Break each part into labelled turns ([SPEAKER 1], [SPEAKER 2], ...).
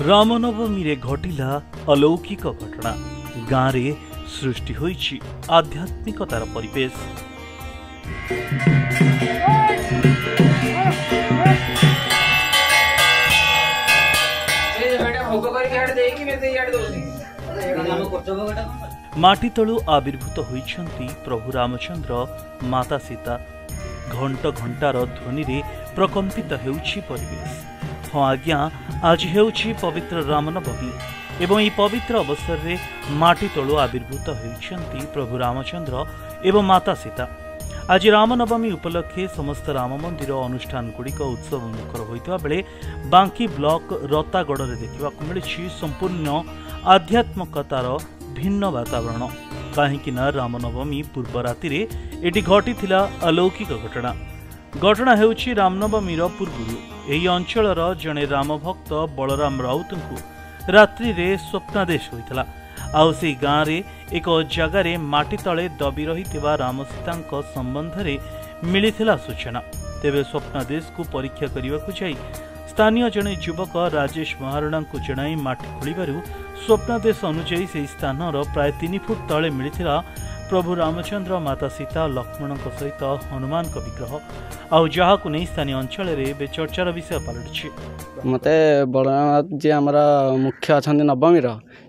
[SPEAKER 1] रामनवमी रे घटिला अलौकिक घटना गाँव रे सृष्टि होइछि आध्यात्मिकतार परिवेश। माटी तलु आविर्भूत होइछन्ति प्रभु रामचंद्र माता सीता। घंट घंटार ध्वनि रे प्रकंपित हेउछि परिवेश। हाँ आज्ञा, आज हेउछि पवित्र रामनवमी एवं ई पवित्र अवसर रे माटी तलु आविर्भूत होइछन्ति प्रभु रामचंद्र एवं माता सीता। आज रामनवमी उपलक्षे समस्त राम मंदिर अनुष्ठान गुड़िक उत्सव मुखर होइतबा बेले बांकी ब्लॉक रतागढ़ रे देखिबाकु मिलिछि संपूर्ण आध्यात्मिकतार भिन्न वातावरण। कहीं रामनवमी पूर्व राति रे एटी घटी अलौकिक घटना हेउछि रामनवमीर पूर्वरु एही अंचलर जणे रामभक्त बलराम राउत रात्रि रे स्वप्नादेश होइतला। आउ से गाँव रे एक जगार माटी तले दबी रहिथिबा राम सीता संबंध रे मिलिथिला सूचना। तेबे स्वप्नादेश को परीक्षा करने जाई स्थानीय जने युवक राजेश महारणा को जणाई माटी खोलिबारु स्वप्नादेश अनुଯାयी से स्थानर प्राय 3 फुट तले मिलिथिला प्रभु रामचंद्र माता सीता लक्ष्मण सहित हनुमान विग्रह। आउ जहाकु नहीं स्थानीय अंचल रे चर्चार विषय पलटि।
[SPEAKER 2] मते बलराम जी आमर मुख्य अच्छा नवमी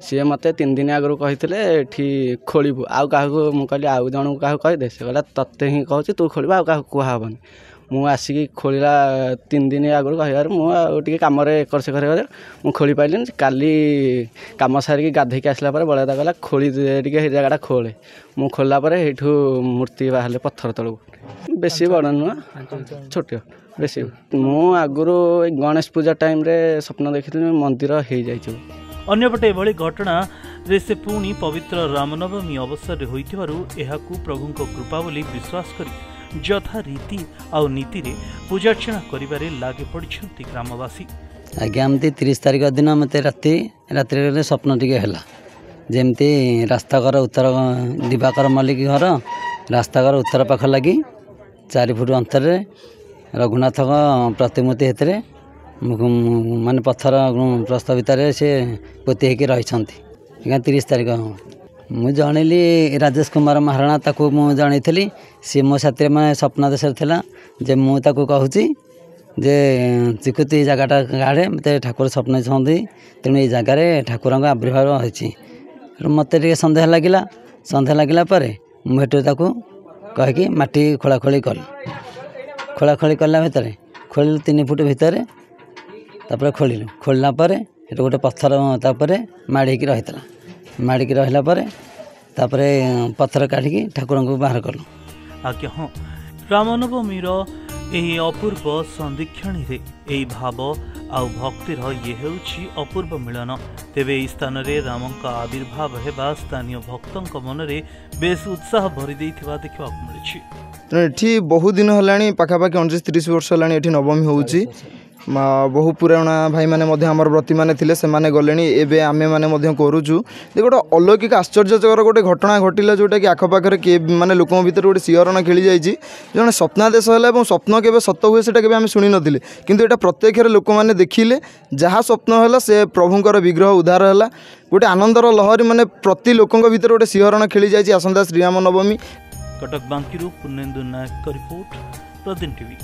[SPEAKER 2] सी मत 3 दिन आगु कही खोलू आउ क्या कहली आउ जन क्या कहीदे से कहला तत्ते ही कहूँ तू खोल आउ क्या कहबनी मु आसिक खोला 3 दिन आगु कह मुझे कम एकर सेकर मुझे खोली पाइल काली कम सारिक गाधेक आसला बड़ा कहला खोली टे जगह खोले मु खोलला मूर्ति बाहर पत्थर तलू बेसी बड़ नुआ छोट बेसी मु आगु गणेश पूजा टाइम रे स्वप्न देखी मंदिर हो जाइए।
[SPEAKER 1] अन्यपटे एभली घटना रे से पुणी पवित्र रामनवमी अवसर रे होइथिबारु एहाकु प्रभुंको कृपा बोली विश्वास करी यथा रीति आउ नीति रे पूजार्चना करिबारे लागे पड़िछन्ति ग्रामवासी।
[SPEAKER 3] आज्ञा एमती 30 तारिख दिन मते रात्रि स्वप्न टिके हला जेमती रास्ताघर उत्तर दिवाकर मल्लिक घर रास्ताघर उत्तर पाख लगी 4 फुट अंतर रघुनाथ प्रतिमूर्ति हेतरे माने पत्थर प्रस्ताव भितर से पोती होकर रही 30 तारिख मु जनइली राजेश कुमार महारणा ताकू मु जनइली सी मो साथी मैं स्वप्नादेश था जे मु ताकू कहूँ जे चिकुति जगटा गाड़े मत ठाकुर स्वप्न चाहती तेणु ये जगार ठाकुर आविर्भाव होती मत सन्देह लगिला मुझे कहीकि माटी खोलाखोली खोलाखोली कला भितर खोल 3 फुट भितर तापर खोलला गोटे पत्थर तापर माड़ीकी रही माड़ीकी रहिला तापरे पत्थर काढ़ी ठाकुर को बाहर कलु।
[SPEAKER 1] आज्ञा हाँ, रामनवमीर यही अपूर्व संदीक्षणी रे यही भाव आउ भक्तिर ये हेउछि अपूर्व मिलन। तेबे एही स्थान रे रामंक आविर्भाव हेबा स्थानीय भक्तंक मनरे बेस उत्साह भरी देइथिबा देखिबाकु मिलिछि।
[SPEAKER 4] एठी बहुत दिन हलाणी पाखापाखि 29-30 वर्ष हलाणी एठी नवमी होउछि। बहु पुराणा भाई माने आमर व्रती माने थिले से माने गलेनी एबे आमे माने करूछु। गोटे अलौकिक आश्चर्यकर गोटे घटना घटिला जोटा कि आखपाखे के माने लोक भीतर गोटे सिहरण खेली जाइए जड़े स्वप्नादेश है स्वप्न के सत हुए से आम शुणी नथिले किंतु एटा प्रत्यक्ष लोक मैंने देखिले जहाँ स्वप्न है से प्रभुंकर विग्रह उद्धार है गोटे आनंदर लहरी माने प्रति लोकों भीतर गोटे सिहरण खेली जाइए आसंता श्रीराम नवमी।
[SPEAKER 1] कटक बांकीरू पुर्णेन्दु नायक रिपोर्ट, प्रदिन टीवी।